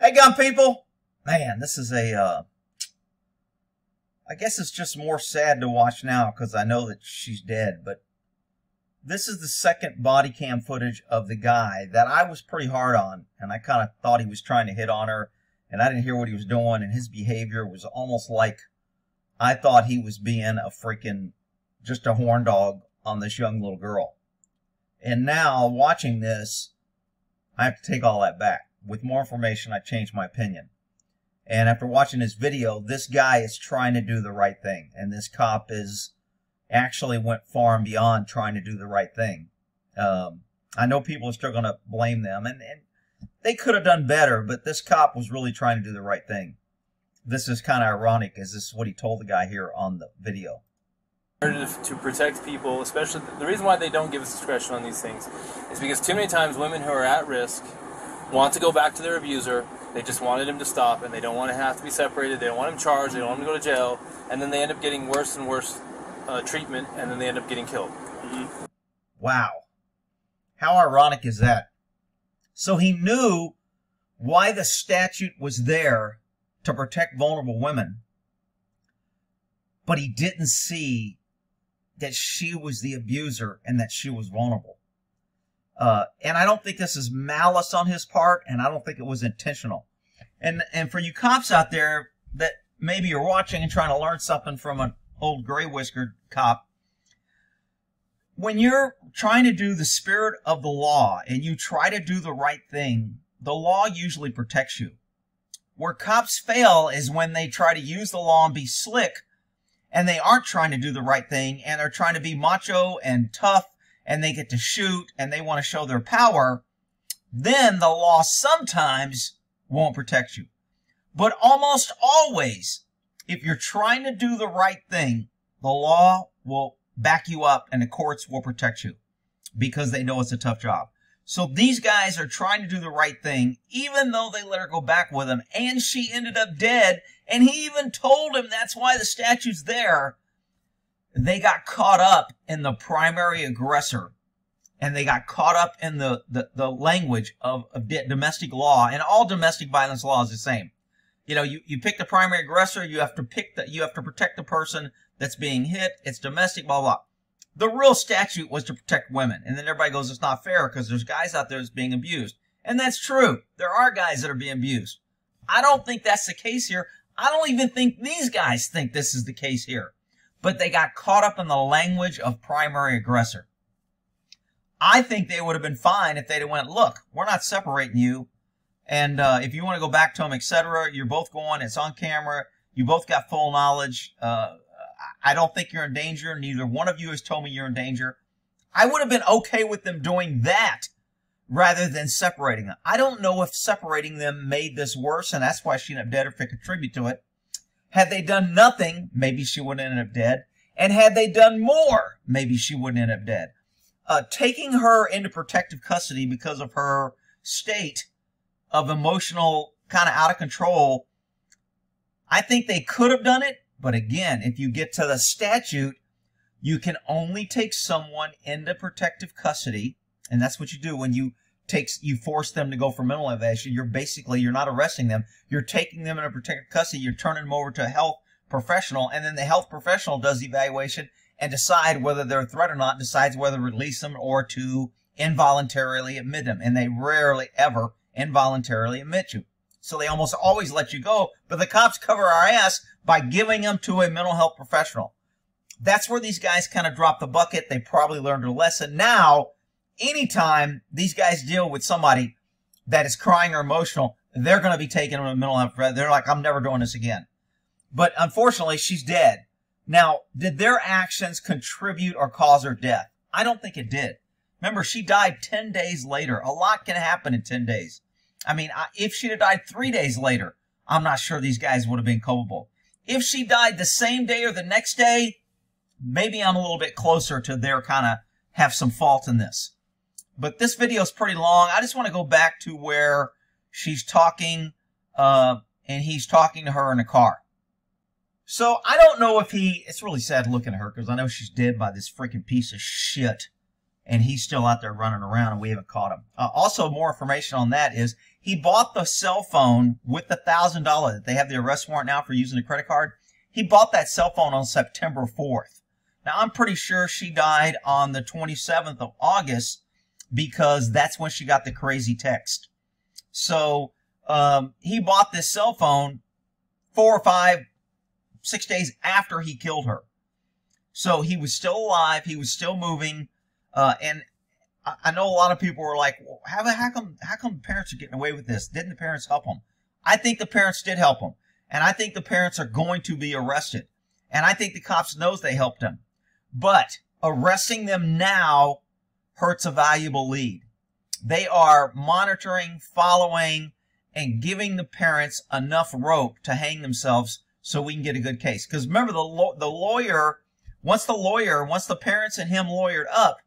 Hey, gun people! Man, this is I guess it's just more sad to watch now because I know that she's dead, but this is the second body cam footage of the guy that I was pretty hard on, and I kind of thought he was trying to hit on her, and I didn't hear what he was doing, and his behavior was almost like I thought he was being a freaking, just a horn dog on this young little girl. And now, watching this, I have to take all that back. With more information, I changed my opinion. And after watching this video, this guy is trying to do the right thing. And this cop is actually went far and beyond trying to do the right thing. I know people are still going to blame them. And they could have done better, but this cop was really trying to do the right thing. This is kind of ironic, as this is what he told the guy here on the video. To protect people, especially the reason why they don't give us discretion on these things is because too many times women who are at risk want to go back to their abuser. They just wanted him to stop, and they don't want to have to be separated. They don't want him charged. They don't want him to go to jail, and then they end up getting worse and worse treatment, and then they end up getting killed. Mm-hmm. Wow. How ironic is that? So he knew why the statute was there to protect vulnerable women, but he didn't see that she was the abuser and that she was vulnerable. And I don't think this is malice on his part, and I don't think it was intentional. And for you cops out there that maybe you're watching and trying to learn something from an old gray-whiskered cop, when you're trying to do the spirit of the law and you try to do the right thing, the law usually protects you. Where cops fail is when they try to use the law and be slick, and they aren't trying to do the right thing, and they're trying to be macho and tough, and they get to shoot, and they want to show their power. Then the law sometimes won't protect you. But almost always, if you're trying to do the right thing, the law will back you up, and the courts will protect you because they know it's a tough job. So these guys are trying to do the right thing, even though they let her go back with him, and she ended up dead, and he even told him that's why the statute's there. They got caught up in the primary aggressor, and they got caught up in the language of domestic law, and all domestic violence law is the same. You know, you pick the primary aggressor, you have to protect the person that's being hit. It's domestic, blah, blah. The real statute was to protect women. And then everybody goes, it's not fair because there's guys out there that's being abused. And that's true. There are guys that are being abused. I don't think that's the case here. I don't even think these guys think this is the case here. But they got caught up in the language of primary aggressor. I think they would have been fine if they'd have went, look, we're not separating you. And if you want to go back to them, etc., you're both going, it's on camera. You both got full knowledge. I don't think you're in danger. Neither one of you has told me you're in danger. I would have been okay with them doing that rather than separating them. I don't know if separating them made this worse, and that's why she ended up dead, or if it contributed to it. Had they done nothing, maybe she wouldn't end up dead. And had they done more, maybe she wouldn't end up dead. Taking her into protective custody because of her state of emotional, kind of out of control, I think they could have done it. But again, if you get to the statute, you can only take someone into protective custody, and that's what you do when you force them to go for mental evaluation. You're not arresting them. You're taking them into protective custody. You're turning them over to a health professional, and then the health professional does the evaluation and decide whether they're a threat or not, decides whether to release them or to involuntarily admit them. And they rarely ever involuntarily admit you. So they almost always let you go, but the cops cover our ass by giving them to a mental health professional. That's where these guys kind of drop the bucket. They probably learned their lesson. Now, anytime these guys deal with somebody that is crying or emotional, they're going to be taken to a mental health professional. They're like, I'm never doing this again. But unfortunately, she's dead. Now, did their actions contribute or cause her death? I don't think it did. Remember, she died 10 days later. A lot can happen in 10 days. I mean, if she'd have died 3 days later, I'm not sure these guys would have been culpable. If she died the same day or the next day, maybe I'm a little bit closer to their kind of have some fault in this. But this video is pretty long. I just want to go back to where she's talking, and he's talking to her in the car. So I don't know if it's really sad looking at her because I know she's dead by this freaking piece of shit. and he's still out there running around, and we haven't caught him. Also, more information on that is he bought the cell phone with the $1,000. They have the arrest warrant now for using a credit card. He bought that cell phone on September 4th. Now, I'm pretty sure she died on the 27th of August because that's when she got the crazy text. So he bought this cell phone 4 or 5, 6 days after he killed her. So he was still alive. He was still moving. And I know a lot of people were like, well, how come parents are getting away with this? Didn't the parents help them? I think the parents did help them. And I think the parents are going to be arrested. And I think the cops knows they helped them. But arresting them now hurts a valuable lead. They are monitoring, following, and giving the parents enough rope to hang themselves so we can get a good case. Because remember, the lawyer, once the parents and him lawyered up,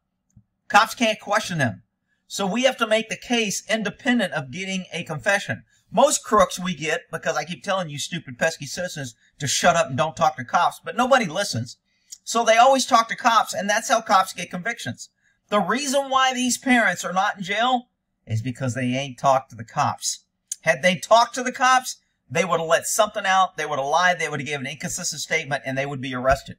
cops can't question them. So we have to make the case independent of getting a confession. Most crooks we get, because I keep telling you stupid, pesky citizens to shut up and don't talk to cops, but nobody listens. So they always talk to cops, and that's how cops get convictions. The reason why these parents are not in jail is because they ain't talked to the cops. Had they talked to the cops, they would have let something out, they would have lied, they would have given an inconsistent statement, and they would be arrested.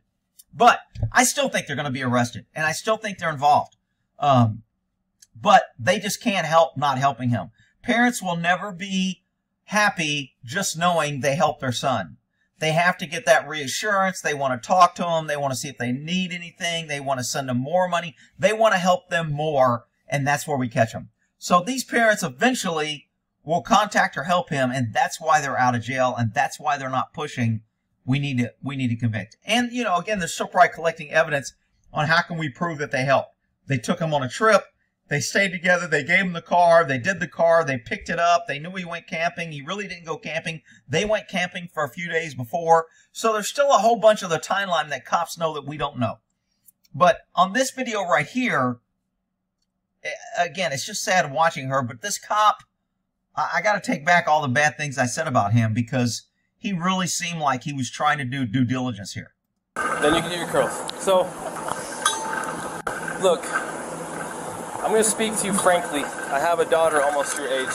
But I still think they're going to be arrested, and I still think they're involved. But they just can't help not helping him. Parents will never be happy just knowing they helped their son. They have to get that reassurance. They want to talk to him. They want to see if they need anything. They want to send them more money. They want to help them more, and that's where we catch them. So these parents eventually will contact or help him, and that's why they're out of jail, and that's why they're not pushing. We need to convict. And, you know, again, they're still probably collecting evidence on how can we prove that they helped. They took him on a trip. They stayed together. They gave him the car. They did the car. They picked it up. They knew he went camping. He really didn't go camping. They went camping for a few days before. So there's still a whole bunch of the timeline that cops know that we don't know. But on this video right here, again, it's just sad watching her. But this cop, I got to take back all the bad things I said about him because he really seemed like he was trying to do due diligence here. Then you can do your curls. So, look. I'm going to speak to you frankly. I have a daughter almost your age,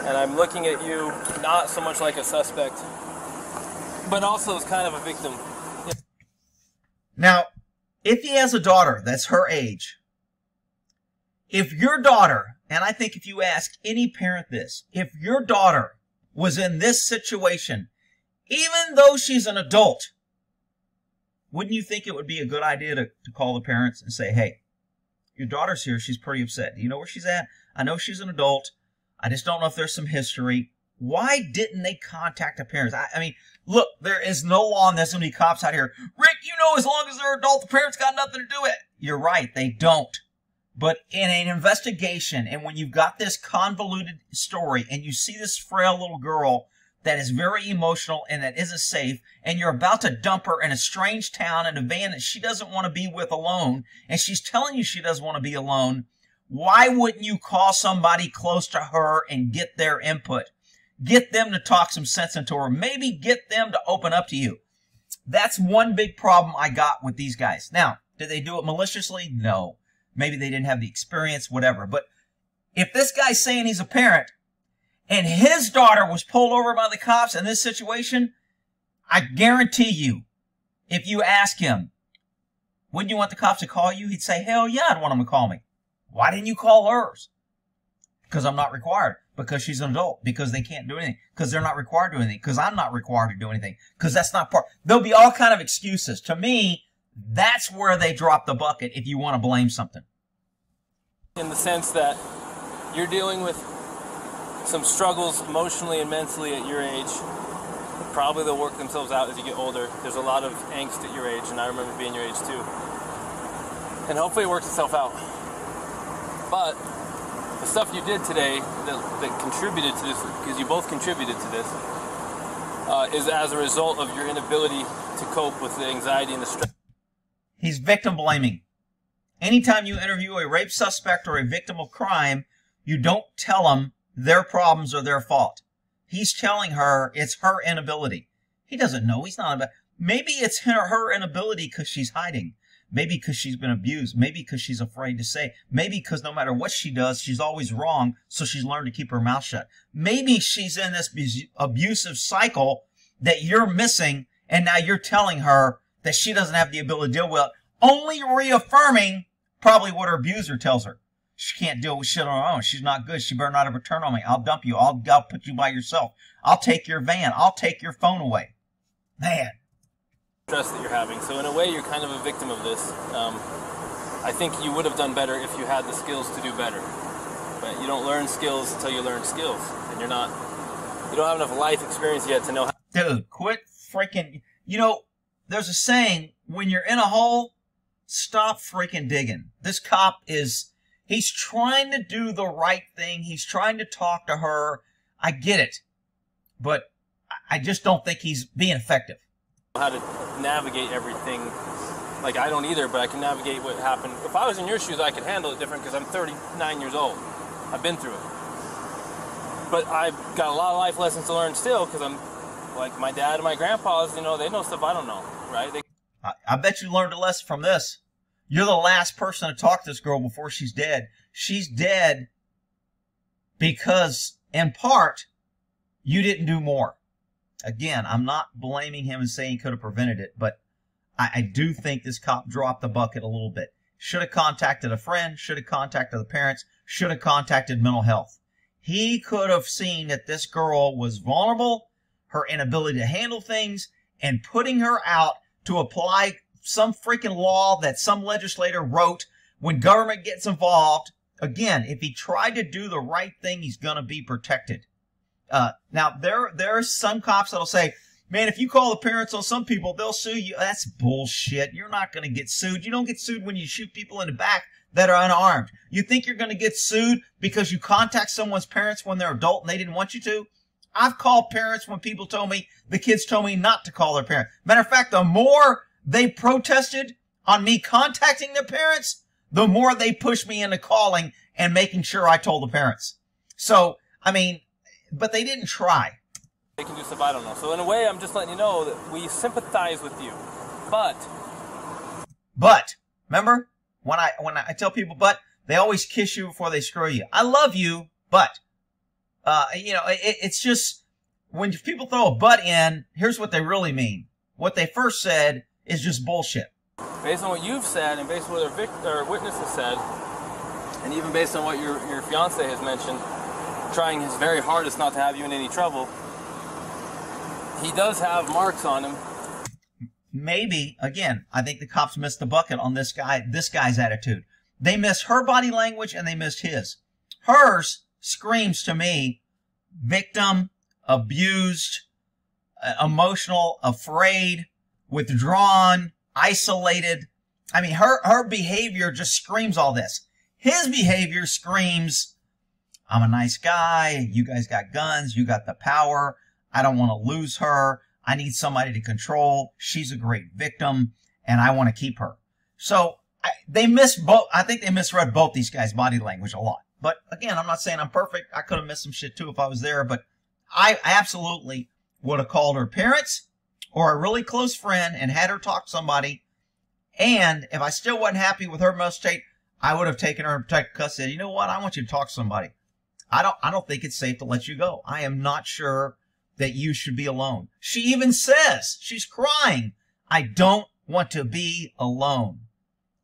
and I'm looking at you not so much like a suspect, but also as kind of a victim. Now, if he has a daughter that's her age, if your daughter, and I think if you ask any parent this, if your daughter was in this situation, even though she's an adult, wouldn't you think it would be a good idea to call the parents and say, hey, your daughter's here. She's pretty upset. Do you know where she's at? I know she's an adult. I just don't know if there's some history. Why didn't they contact the parents? I mean, look, there is no law and there's going to be cops out here. Rick, you know, as long as they're adult, the parents got nothing to do with it. You're right. They don't. But in an investigation, and when you've got this convoluted story and you see this frail little girl that is very emotional and that isn't safe, and you're about to dump her in a strange town in a van that she doesn't want to be with alone, and she's telling you she doesn't want to be alone, why wouldn't you call somebody close to her and get their input? Get them to talk some sense into her. Maybe get them to open up to you. That's one big problem I got with these guys. Now, did they do it maliciously? No. Maybe they didn't have the experience, whatever. But if this guy's saying he's a parent, and his daughter was pulled over by the cops in this situation, I guarantee you, if you ask him, wouldn't you want the cops to call you? He'd say, hell yeah, I'd want them to call me. Why didn't you call hers? Because I'm not required. Because she's an adult. Because they can't do anything. Because they're not required to do anything. Because I'm not required to do anything. Because that's not part. There'll be all kind of excuses. To me, that's where they drop the bucket if you want to blame something. In the sense that you're dealing with some struggles emotionally and mentally at your age. Probably they'll work themselves out as you get older. There's a lot of angst at your age, and I remember being your age too. And hopefully it works itself out. But the stuff you did today that contributed to this, because you both contributed to this, is as a result of your inability to cope with the anxiety and the stress. He's victim blaming. Anytime you interview a rape suspect or a victim of crime, you don't tell them their problems are their fault. He's telling her it's her inability. He doesn't know. He's not about. Maybe it's her inability because she's hiding. Maybe because she's been abused. Maybe because she's afraid to say. Maybe because no matter what she does, she's always wrong, so she's learned to keep her mouth shut. Maybe she's in this abusive cycle that you're missing, and now you're telling her that she doesn't have the ability to deal with it, only reaffirming probably what her abuser tells her. She can't deal with shit on her own. She's not good. She better not ever turn on me. I'll dump you. I'll put you by yourself. I'll take your van. I'll take your phone away. Man. Stress that you're having. So in a way, you're kind of a victim of this. I think you would have done better if you had the skills to do better. But you don't learn skills until you learn skills. And you don't have enough life experience yet to know how. Dude, quit freaking. You know, there's a saying, when you're in a hole, stop freaking digging. This cop he's trying to do the right thing. He's trying to talk to her. I get it. But I just don't think he's being effective. How to navigate everything. Like, I don't either, but I can navigate what happened. If I was in your shoes, I could handle it different because I'm 39 years old. I've been through it. But I've got a lot of life lessons to learn still because I'm like my dad and my grandpas, they know stuff I don't know, right? I bet you learned a lesson from this. You're the last person to talk to this girl before she's dead. She's dead because, in part, you didn't do more. Again, I'm not blaming him and saying he could have prevented it, but I do think this cop dropped the bucket a little bit. Should have contacted a friend, should have contacted the parents, should have contacted mental health. He could have seen that this girl was vulnerable, her inability to handle things, and putting her out to apply some freaking law that some legislator wrote when government gets involved. Again, if he tried to do the right thing, he's going to be protected. Now, there are some cops that'll say, man, if you call the parents on some people, they'll sue you. That's bullshit. You're not going to get sued. You don't get sued when you shoot people in the back that are unarmed. You think you're going to get sued because you contact someone's parents when they're adult and they didn't want you to? I've called parents when people told me, the kids told me not to call their parents. Matter of fact, the more they protested on me contacting their parents, the more they pushed me into calling and making sure I told the parents. So, I mean, but they didn't try. They can do stuff I don't know. So in a way, I'm just letting you know that we sympathize with you. But, remember, when I tell people but, they always kiss you before they screw you. I love you, but, it's just, when people throw a but in, here's what they really mean. What they first said is just bullshit. Based on what you've said, and based on what our witness has said, and even based on what your fiance has mentioned, trying his very hardest not to have you in any trouble, he does have marks on him. Maybe, again, I think the cops missed the bucket on this guy's attitude. They missed her body language and they missed his. Hers screams to me, victim, abused, emotional, afraid, withdrawn, isolated. I mean, her behavior just screams all this. His behavior screams, I'm a nice guy. You guys got guns. You got the power. I don't want to lose her. I need somebody to control. She's a great victim, and I want to keep her. So they missed both. I think they misread both these guys' body language a lot. But again, I'm not saying I'm perfect. I could have missed some shit too if I was there. But I absolutely would have called her parents or a really close friend and had her talk to somebody. And if I still wasn't happy with her mental state, I would have taken her in protective custody. You know what? I want you to talk to somebody. I don't think it's safe to let you go. I am not sure that you should be alone. She even says, she's crying, I don't want to be alone.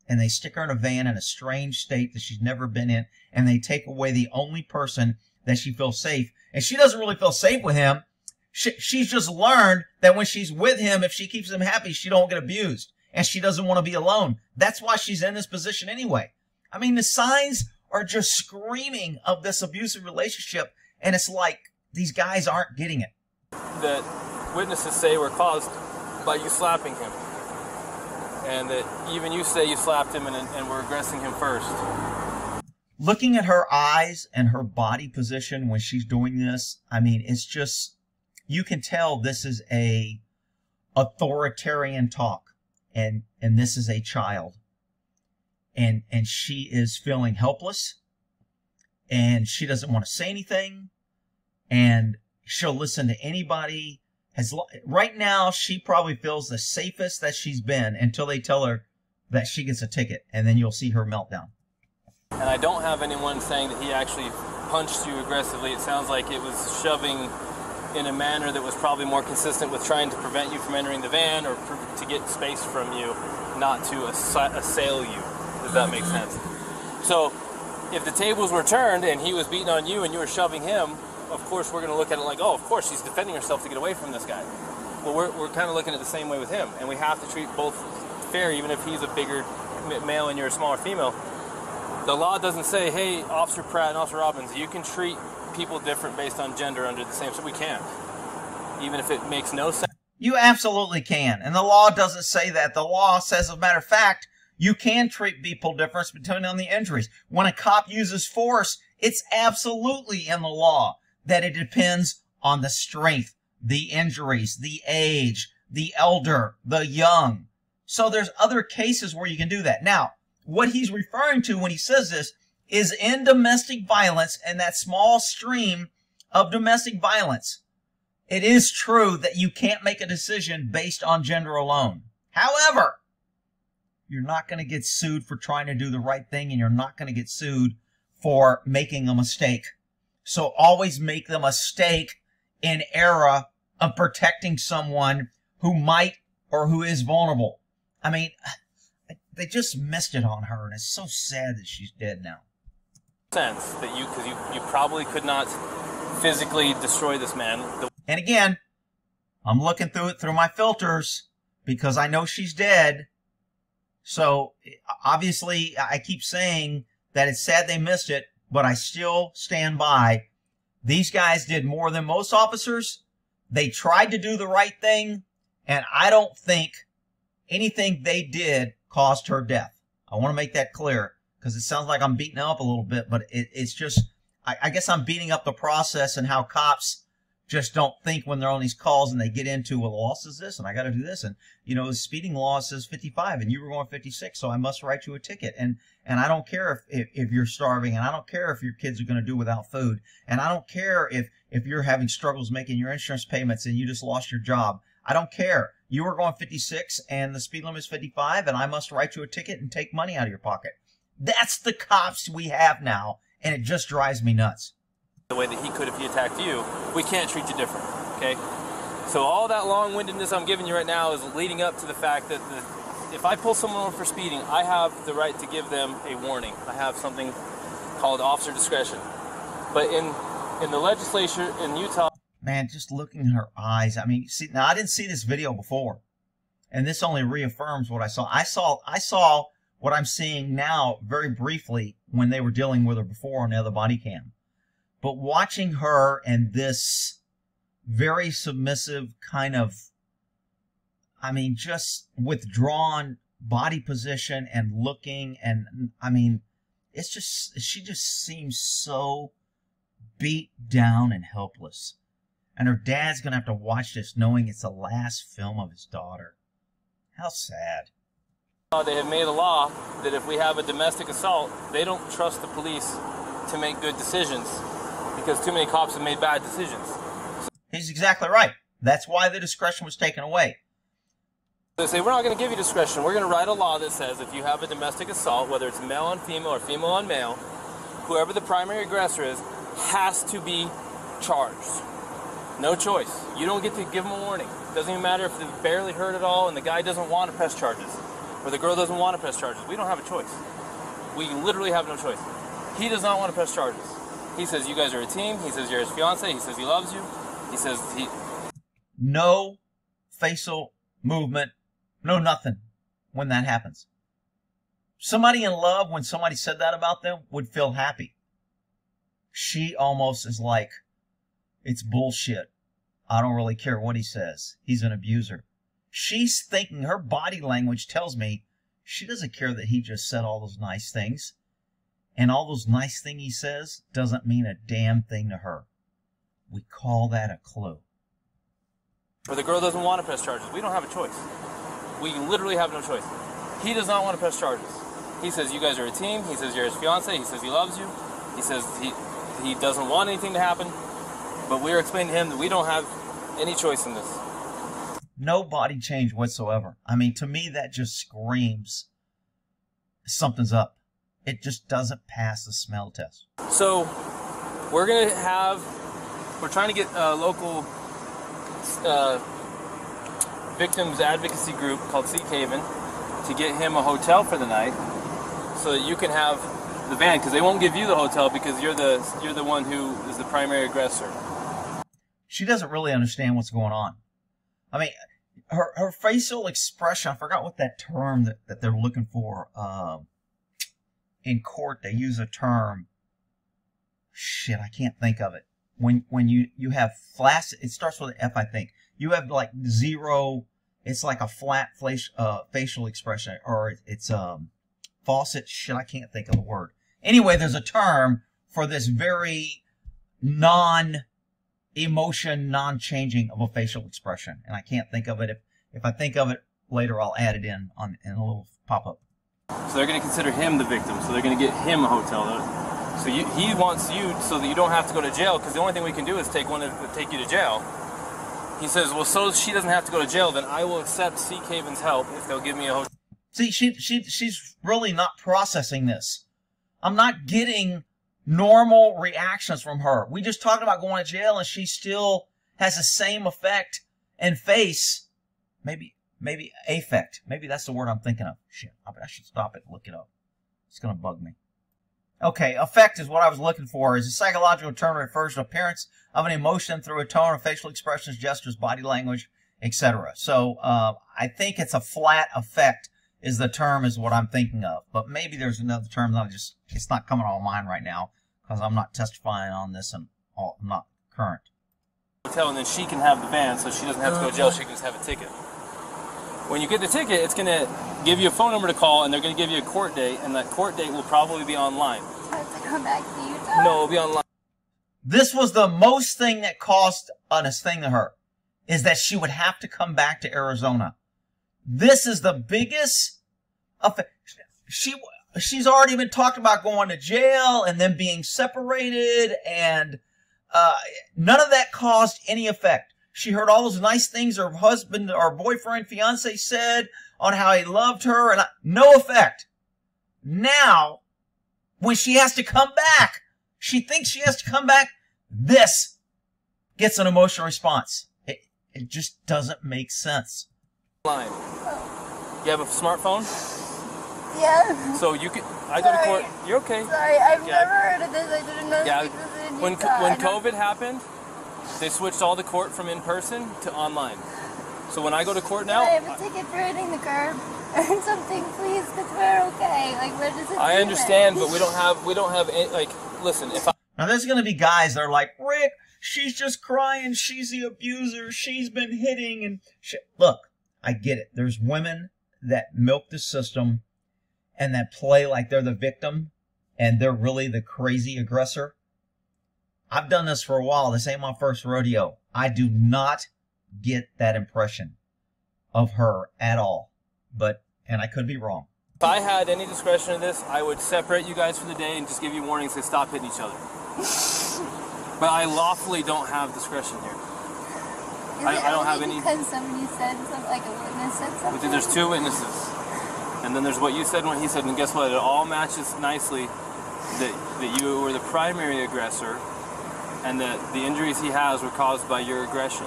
And they stick her in a van in a strange state that she's never been in, and they take away the only person that she feels safe. And she doesn't really feel safe with him. She's just learned that when she's with him, if she keeps him happy, she don't get abused. And she doesn't want to be alone. That's why she's in this position anyway. I mean, the signs are just screaming of this abusive relationship, and it's like these guys aren't getting it. That witnesses say were caused by you slapping him, and that even you say you slapped him and were aggressing him first. Looking at her eyes and her body position when she's doing this, I mean, it's just, you can tell this is a authoritarian talk, and this is a child. And she is feeling helpless, and she doesn't want to say anything, and she'll listen to anybody. Right now, she probably feels the safest that she's been until they tell her, that she gets a ticket, and then you'll see her meltdown. And I don't have anyone saying that he actually punched you aggressively. It sounds like it was shoving in a manner that was probably more consistent with trying to prevent you from entering the van or to get space from you, not to assail you, if that makes sense. So if the tables were turned and he was beating on you and you were shoving him, of course we're going to look at it like, oh, of course she's defending herself to get away from this guy. Well, we're kind of looking at the same way with him, and we have to treat both fair, even if he's a bigger male and you're a smaller female. The law doesn't say, hey, Officer Pratt and Officer Robbins, you can treat people different based on gender under the same, so we can't, even if it makes no sense. You absolutely can, and the law doesn't say that. The law says, as a matter of fact, you can treat people different depending on the injuries. When a cop uses force, it's absolutely in the law that it depends on the strength, the injuries, the age, the elder, the young. So there's other cases where you can do that. Now, what he's referring to when he says this is in domestic violence and that small stream of domestic violence. It is true that you can't make a decision based on gender alone. However, you're not going to get sued for trying to do the right thing, and you're not going to get sued for making a mistake. So always make the mistake in era of protecting someone who might or who is vulnerable. I mean, they just missed it on her, and it's so sad that she's dead now. Sense that because you probably could not physically destroy this man. And again, I'm looking through it through my filters because I know she's dead. So obviously I keep saying that it's sad they missed it, but I still stand by. These guys did more than most officers. They tried to do the right thing, and I don't think anything they did caused her death. I want to make that clear because it sounds like I'm beating up a little bit, but it's just, I guess I'm beating up the process and how cops just don't think when they're on these calls and they get into, well, the law says this and I got to do this. And, you know, the speeding law says 55 and you were going 56, so I must write you a ticket. And I don't care if you're starving, and I don't care if your kids are going to do without food. And I don't care if you're having struggles making your insurance payments and you just lost your job. I don't care. You were going 56 and the speed limit is 55 and I must write you a ticket and take money out of your pocket. That's the cops we have now, and it just drives me nuts. The way that he could if he attacked you, we can't treat you different, okay? So all that long-windedness I'm giving you right now is leading up to the fact that if I pull someone over for speeding, I have the right to give them a warning. I have something called officer discretion. But in the legislature in Utah... Man, just looking at her eyes. I mean, see, now I didn't see this video before, and this only reaffirms what I saw. I saw what I'm seeing now very briefly when they were dealing with her before on the other body cam. But watching her and this very submissive kind of, I mean, just withdrawn body position and looking, and I mean, it's just, she just seems so beat down and helpless. And her dad's going to have to watch this knowing it's the last film of his daughter. How sad. They have made a law that if we have a domestic assault, they don't trust the police to make good decisions because too many cops have made bad decisions. He's exactly right. That's why the discretion was taken away. They say, we're not going to give you discretion. We're going to write a law that says if you have a domestic assault, whether it's male on female or female on male, whoever the primary aggressor is has to be charged. No choice. You don't get to give them a warning. It doesn't even matter if they're barely hurt at all and the guy doesn't want to press charges or the girl doesn't want to press charges. We don't have a choice. We literally have no choice. He does not want to press charges. He says you guys are a team. He says you're his fiance. He says he loves you. He says he... No facial movement. No nothing when that happens. Somebody in love, when somebody said that about them, would feel happy. She almost is like, it's bullshit. I don't really care what he says. He's an abuser. She's thinking, her body language tells me she doesn't care that he just said all those nice things. And all those nice things he says doesn't mean a damn thing to her. We call that a clue. Or the girl doesn't want to press charges. We don't have a choice. We literally have no choice. He does not want to press charges. He says you guys are a team. He says you're his fiance. He says he loves you. He says he doesn't want anything to happen. But we're explaining to him that we don't have any choice in this. No body change whatsoever. I mean, to me, that just screams something's up. It just doesn't pass the smell test. So we're trying to get a local victims advocacy group called Sea Haven to get him a hotel for the night, so that you can have the van, because they won't give you the hotel because you're the one who is the primary aggressor. She doesn't really understand what's going on. I mean, her facial expression, I forgot what that term that they're looking for. In court, they use a term. Shit, I can't think of it. When you have flaccid, it starts with an F, I think. You have like zero. It's like a flat facial expression, or it's faucet. Shit, I can't think of the word. Anyway, there's a term for this very non-emotion, non-changing of a facial expression, and I can't think of it. If I think of it later, I'll add it in a little pop-up. So they're going to consider him the victim, so they're going to get him a hotel. So he wants you so that you don't have to go to jail, because the only thing we can do is take you to jail. He says, well, so she doesn't have to go to jail, then I will accept Sea Haven's help if they'll give me a hotel. See, she's really not processing this. I'm not getting normal reactions from her. We just talked about going to jail, and she still has the same effect and face. Maybe affect. Maybe that's the word I'm thinking of. Shit, I should stop it and look it up. It's going to bug me. Okay, affect is what I was looking for. Is a psychological term that refers to appearance of an emotion through a tone of facial expressions, gestures, body language, etc. So I think it's a flat affect is the term is what I'm thinking of. But maybe there's another term that it's not coming on mind right now because I'm not testifying on this and I'm not current. Hotel, and then she can have the van, so she doesn't have to go to jail. She can just have a ticket. When you get the ticket, it's going to give you a phone number to call, and they're going to give you a court date, and that court date will probably be online. I have to come back to Utah? No, it'll be online. This was the most thing that caused this thing to her, is that she would have to come back to Arizona. This is the biggest effect. She's already been talked about going to jail and then being separated, and none of that caused any effect. She heard all those nice things her husband or boyfriend, fiance said on how he loved her, and no effect. Now, when she has to come back, she thinks she has to come back, this gets an emotional response. It just doesn't make sense. Online. You have a smartphone? Yeah. So you can. I go to court. You're okay. Sorry, I've never heard of this. I didn't know Yeah. this was in When Utah. COVID happened, they switched all the court from in person to online. So when I go to court now, I have a ticket for hitting the curb or something, please, because we're okay. Like, what does it I do understand, then? but we don't have any, like, listen, if I... Now, there's going to be guys that are like, Rick, she's just crying. She's the abuser. She's been hitting. And look, I get it. There's women that milk the system and that play like they're the victim and they're really the crazy aggressor. I've done this for a while. This ain't my first rodeo. I do not get that impression of her at all. And I could be wrong. If I had any discretion in this, I would separate you guys for the day and just give you warnings to stop hitting each other. But I lawfully don't have discretion here. I don't have any... Because somebody said something, like a witness said something? Because there's two witnesses. And then there's what you said and what he said, and guess what? It all matches nicely that you were the primary aggressor and that the injuries he has were caused by your aggression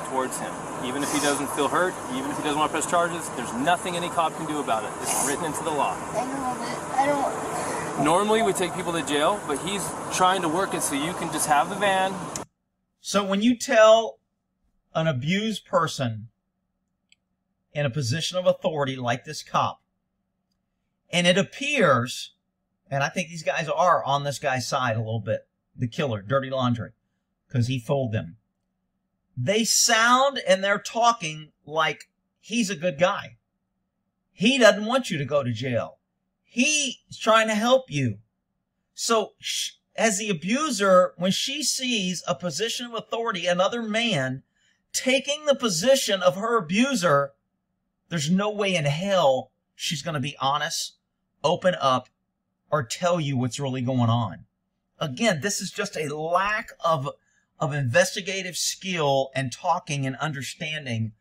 towards him. Even if he doesn't feel hurt, even if he doesn't want to press charges, there's nothing any cop can do about it. It's written into the law. I don't... Normally we take people to jail, but he's trying to work it so you can just have the van. So when you tell an abused person in a position of authority like this cop, and it appears, and I think these guys are on this guy's side a little bit, the killer, dirty laundry, because he fooled them. They sound and they're talking like he's a good guy. He doesn't want you to go to jail. He's trying to help you. So as the abuser, when she sees a position of authority, another man taking the position of her abuser, there's no way in hell she's going to be honest, open up, or tell you what's really going on. Again, this is just a lack of investigative skill and talking and understanding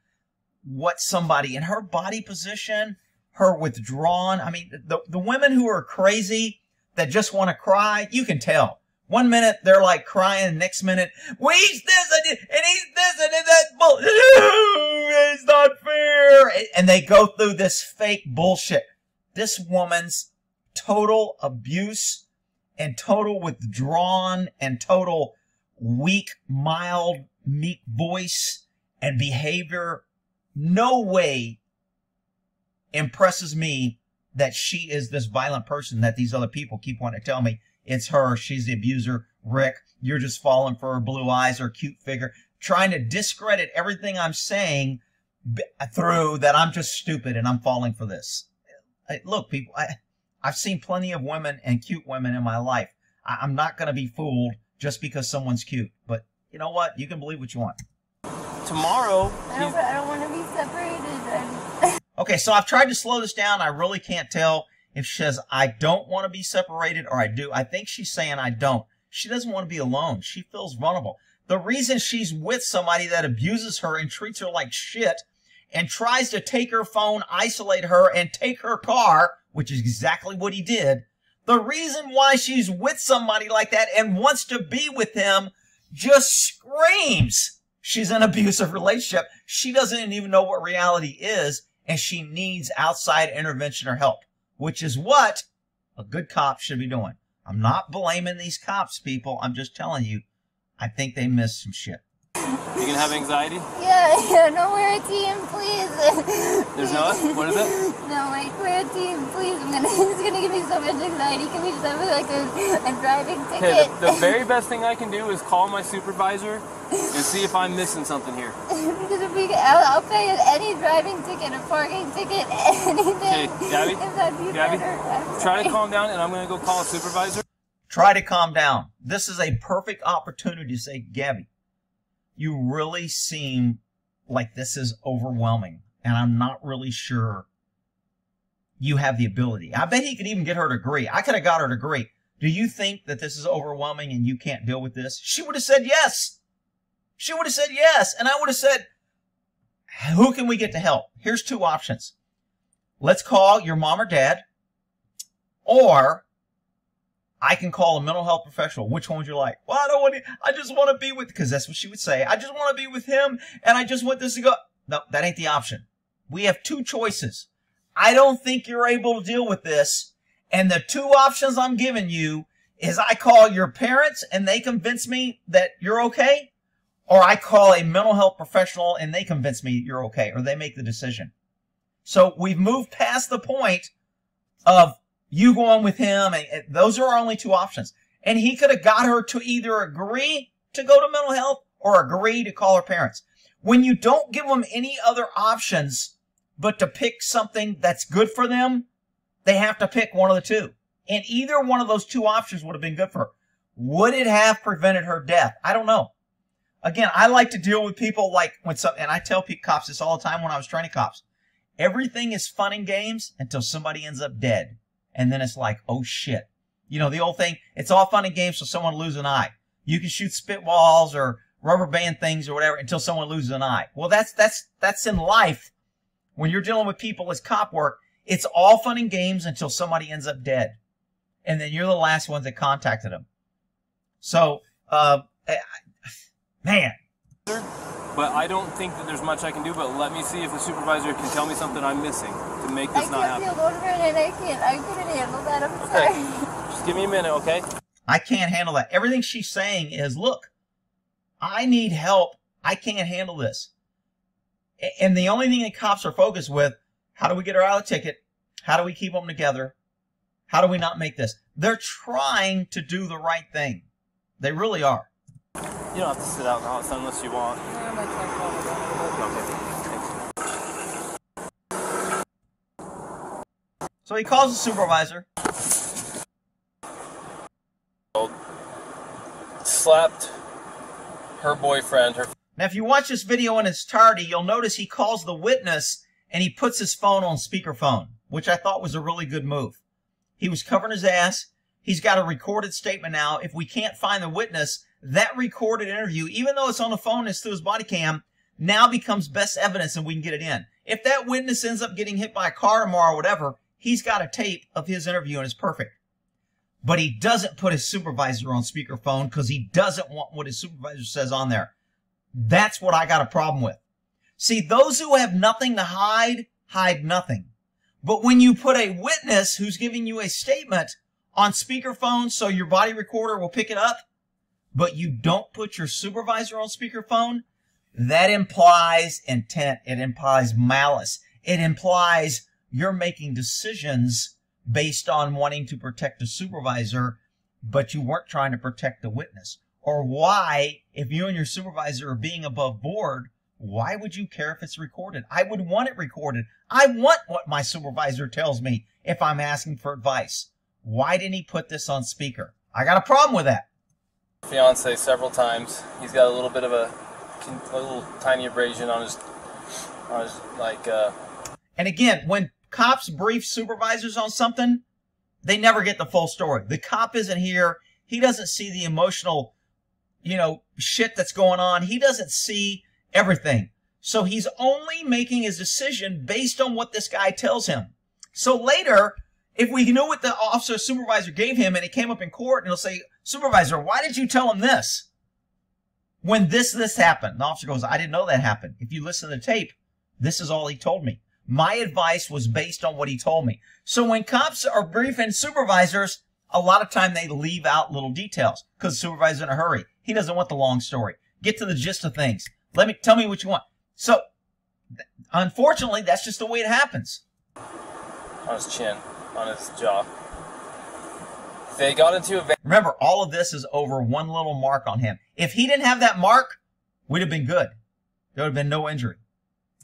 what somebody in her body position, her withdrawn. I mean, the women who are crazy that just want to cry, you can tell. One minute they're like crying, next minute, well, he's this and he's this and that bull. It's not fair. And they go through this fake bullshit. This woman's total abuse and total withdrawn and total weak, mild, meek voice and behavior, no way impresses me that she is this violent person that these other people keep wanting to tell me it's her, she's the abuser. Rick, you're just falling for her blue eyes or cute figure, trying to discredit everything I'm saying through that I'm just stupid and I'm falling for this. Look, people, I've seen plenty of women and cute women in my life. I'm not going to be fooled just because someone's cute. But you know what? You can believe what you want. Tomorrow... I don't want to be separated. Okay, so I've tried to slow this down. I really can't tell if she says, I don't want to be separated or I do. I think she's saying I don't. She doesn't want to be alone. She feels vulnerable. The reason she's with somebody that abuses her and treats her like shit and tries to take her phone, isolate her, and take her car, which is exactly what he did, the reason why she's with somebody like that and wants to be with him just screams she's in an abusive relationship. She doesn't even know what reality is, and she needs outside intervention or help, which is what a good cop should be doing. I'm not blaming these cops, people. I'm just telling you, I think they missed some shit. You gonna have anxiety? Yeah, no, we're a team, please. There's no, what is it? No, like, we're a team, please. It's gonna give me so much anxiety. Can we just have like a driving ticket? Okay, the very best thing I can do is call my supervisor and see if I'm missing something here. Because if I'll pay any driving ticket, a parking ticket, anything. Okay, Gabby, If that'd be Gabby, better. try to calm down and I'm gonna go call a supervisor. Try to calm down. This is a perfect opportunity to say, Gabby, you really seem like this is overwhelming, and I'm not really sure you have the ability. I bet he could even get her to agree. I could have got her to agree. Do you think that this is overwhelming and you can't deal with this? She would have said yes. She would have said yes. And I would have said, who can we get to help? Here's two options. Let's call your mom or dad, or I can call a mental health professional. Which one would you like? Well, I just want to be with, because that's what she would say. I just want to be with him, and I just want this to go. No, that ain't the option. We have two choices. I don't think you're able to deal with this, and the two options I'm giving you is I call your parents and they convince me that you're okay, or I call a mental health professional and they convince me you're okay, or they make the decision. So we've moved past the point of you going with him, and those are our only two options. And he could have got her to either agree to go to mental health or agree to call her parents. When you don't give them any other options but to pick something that's good for them, they have to pick one of the two. And either one of those two options would have been good for her. Would it have prevented her death? I don't know. Again, I like to deal with people like when and I tell cops this all the time when I was training cops. Everything is fun and games until somebody ends up dead. And then it's like, oh shit. You know, the old thing, it's all fun and games till someone loses an eye. You can shoot spitballs or rubber band things or whatever until someone loses an eye. Well, that's in life. When you're dealing with people as cop work, it's all fun and games until somebody ends up dead. And then you're the last ones that contacted them. So, man. But I don't think that there's much I can do, but let me see if the supervisor can tell me something I'm missing to make this not happen. I can't feel over it, and I couldn't handle that. I'm sorry. Just give me a minute, okay? I can't handle that. Everything she's saying is, look, I need help. I can't handle this. And the only thing that cops are focused with, how do we get her out of the ticket? How do we keep them together? How do we not make this? They're trying to do the right thing. They really are. You don't have to sit out in the hot sun unless you want. So he calls the supervisor. Slapped her boyfriend. Now, if you watch this video in its entirety, you'll notice he calls the witness and he puts his phone on speakerphone, which I thought was a really good move. He was covering his ass. He's got a recorded statement now. If we can't find the witness, that recorded interview, even though it's on the phone and it's through his body cam, now becomes best evidence and we can get it in. If that witness ends up getting hit by a car tomorrow or whatever, he's got a tape of his interview and it's perfect. But he doesn't put his supervisor on speakerphone because he doesn't want what his supervisor says on there. That's what I got a problem with. See, those who have nothing to hide, hide nothing. But when you put a witness who's giving you a statement on speakerphone so your body recorder will pick it up, but you don't put your supervisor on speakerphone, that implies intent. It implies malice. It implies you're making decisions based on wanting to protect the supervisor, but you weren't trying to protect the witness. Or why, if you and your supervisor are being above board, why would you care if it's recorded? I would want it recorded. I want what my supervisor tells me if I'm asking for advice. Why didn't he put this on speaker? I got a problem with that. Fiance several times. He's got a little bit of a little tiny abrasion on his And again, when cops brief supervisors on something, they never get the full story. The cop isn't here. He doesn't see the emotional, shit that's going on. He doesn't see everything. So he's only making his decision based on what this guy tells him. So later, if we knew what the officer supervisor gave him and it came up in court and he'll say, supervisor, why did you tell him this? When this happened, the officer goes, I didn't know that happened. If you listen to the tape, this is all he told me. My advice was based on what he told me. So when cops are briefing supervisors, a lot of time they leave out little details because the supervisor's in a hurry. He doesn't want the long story. Get to the gist of things. Tell me what you want. So, unfortunately, that's just the way it happens. On his chin, on his jaw. They got into a... Remember, all of this is over one little mark on him. If he didn't have that mark, we'd have been good. There would have been no injury.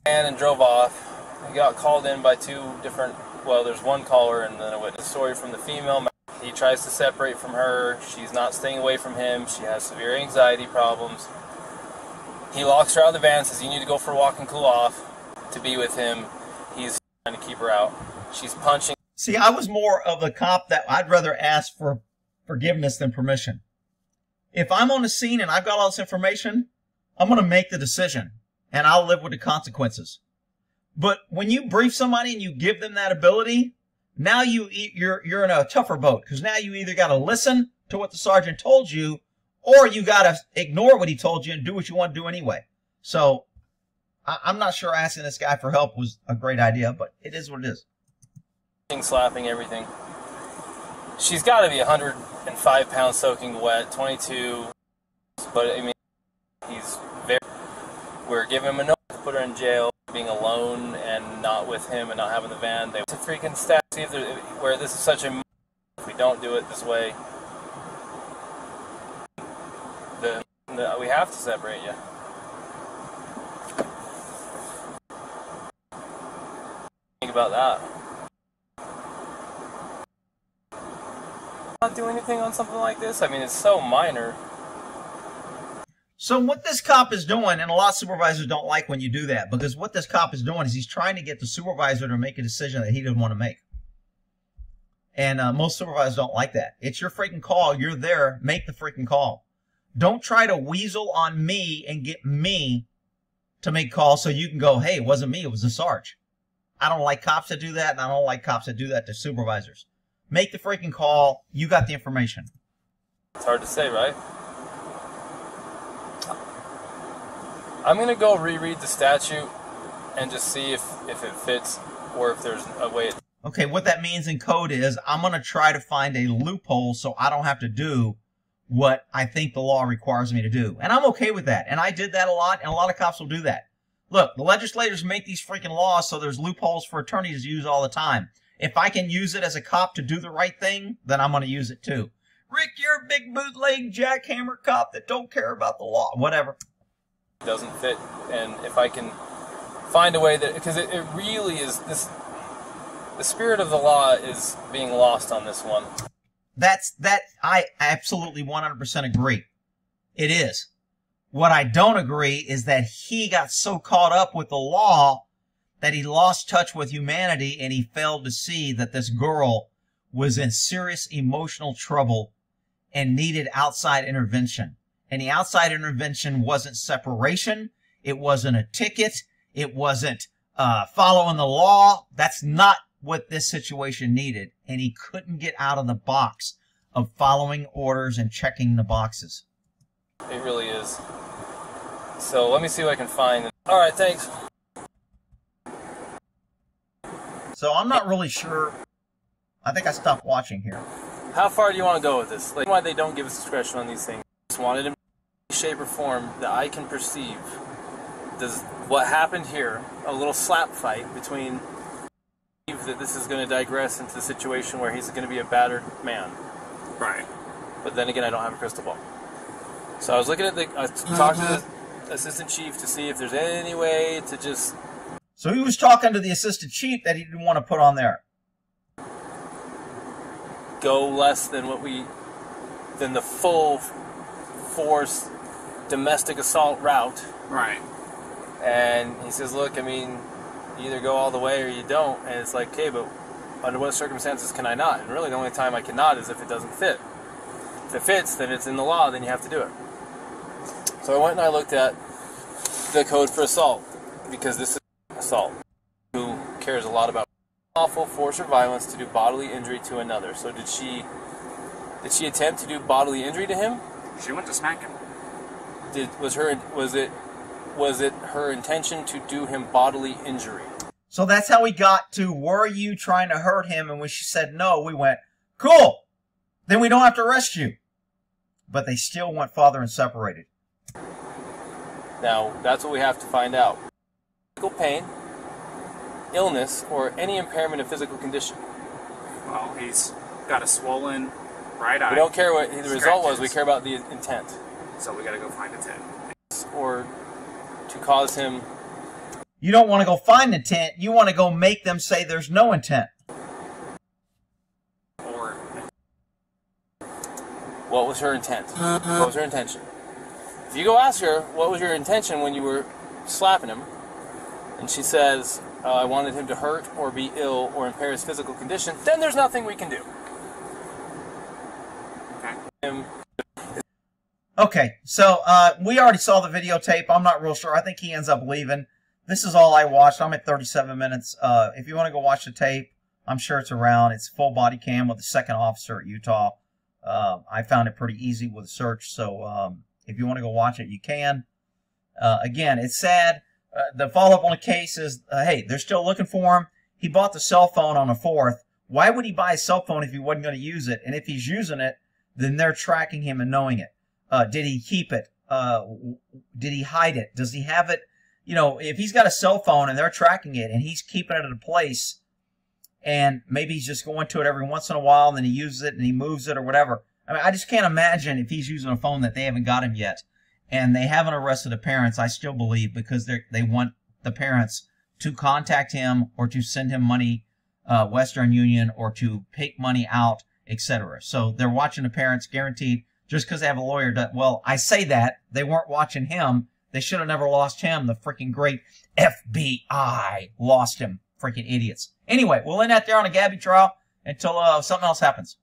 And drove off. He got called in by two different... Well, there's one caller and then a witness. Story from the female. He tries to separate from her. She's not staying away from him. She has severe anxiety problems. He locks her out of the van, says, you need to go for a walk and cool off to be with him. He's trying to keep her out. She's punching. See, I was more of a cop that I'd rather ask for forgiveness than permission. If I'm on the scene and I've got all this information, I'm going to make the decision and I'll live with the consequences. But when you brief somebody and you give them that ability, now you're in a tougher boat because now you either got to listen to what the sergeant told you or you got to ignore what he told you and do what you want to do anyway. So I'm not sure asking this guy for help was a great idea, but it is what it is. Slapping everything. She's got to be 105 pounds soaking wet, 22. But I mean, he's very... We're giving him a note to put her in jail. Being alone and not with him and not having the van. They to freaking staff. See if where this is such a... If we don't do it this way, we have to separate you. Think about that. Not do anything on something like this. I mean, it's so minor. So what this cop is doing, and a lot of supervisors don't like when you do that, because what this cop is doing is he's trying to get the supervisor to make a decision that he didn't want to make. And most supervisors don't like that. It's your freaking call. You're there. Make the freaking call. Don't try to weasel on me and get me to make calls so you can go, hey, it wasn't me, it was the sarge. I don't like cops that do that, and I don't like cops that do that to supervisors. Make the freaking call. You got the information. It's hard to say, right? I'm going to go reread the statute and just see if it fits or if there's a way. Okay, what that means in code is I'm going to try to find a loophole so I don't have to do what I think the law requires me to do. And I'm okay with that. And I did that a lot, and a lot of cops will do that. Look, the legislators make these freaking laws so there's loopholes for attorneys to use all the time. If I can use it as a cop to do the right thing, then I'm going to use it too. Rick, you're a big bootleg jackhammer cop that don't care about the law. Whatever. Doesn't fit, and if I can find a way that, because it really is this, the spirit of the law is being lost on this one. I absolutely 100% agree. It is. What I don't agree is that he got so caught up with the law that he lost touch with humanity and he failed to see that this girl was in serious emotional trouble and needed outside intervention. And the outside intervention wasn't separation. It wasn't a ticket. It wasn't following the law. That's not what this situation needed. And he couldn't get out of the box of following orders and checking the boxes. It really is. So let me see what I can find. All right, thanks. So I'm not really sure. I think I stopped watching here. How far do you want to go with this? Like, why they don't give us discretion on these things? Just wanted in any shape or form that I can perceive. Does what happened here, a little slap fight between, that this is going to digress into the situation where he's going to be a battered man. Right. But then again, I don't have a crystal ball. So I was looking at I talked to the assistant chief to see if there's any way to just... So he was talking to the assistant chief that he didn't want to put on there. Go less than than the full force domestic assault route. Right. And he says, look, I mean, you either go all the way or you don't. And it's like, okay, but under what circumstances can I not? And really the only time I can not is if it doesn't fit. If it fits, then it's in the law, then you have to do it. So I went and I looked at the code for assault, because this is assault. Who cares a lot about lawful force or violence to do bodily injury to another. So did she attempt to do bodily injury to him? She went to smack him. Was it her intention to do him bodily injury? So that's how we got to, were you trying to hurt him? And when she said no, we went, cool, then we don't have to arrest you. But they still went father and separated. Now, that's what we have to find out. Physical pain, illness, or any impairment of physical condition. Well, he's got a swollen right eye. We don't care what the result was, we care about the intent. So we gotta go find intent. Or to cause him... You don't want to go find intent, you want to go make them say there's no intent. Or... What was her intent? What was her intention? If you go ask her, what was your intention when you were slapping him? And she says, I wanted him to hurt or be ill or impair his physical condition, then there's nothing we can do. Okay. Okay, so we already saw the videotape. I'm not real sure. I think he ends up leaving. This is all I watched. I'm at 37 minutes. If you want to go watch the tape, I'm sure it's around. It's full body cam with the second officer at Utah. I found it pretty easy with a search, so if you want to go watch it, you can. Again, it's sad. The follow-up on the case is, hey, they're still looking for him. He bought the cell phone on the 4th. Why would he buy a cell phone if he wasn't going to use it? And if he's using it, then they're tracking him and knowing it. Did he keep it? Did he hide it? Does he have it? You know, if he's got a cell phone and they're tracking it and he's keeping it at a place and maybe he's just going to it every once in a while and then he uses it and he moves it or whatever. I mean, I just can't imagine if he's using a phone that they haven't got him yet. And they haven't arrested the parents, I still believe, because they want the parents to contact him or to send him money, Western Union, or to take money out, etc. So they're watching the parents, guaranteed. Just because they have a lawyer, well, I say that. They weren't watching him. They should have never lost him. The freaking great FBI lost him. Freaking idiots. Anyway, we'll end that there on a Gabby trial until something else happens.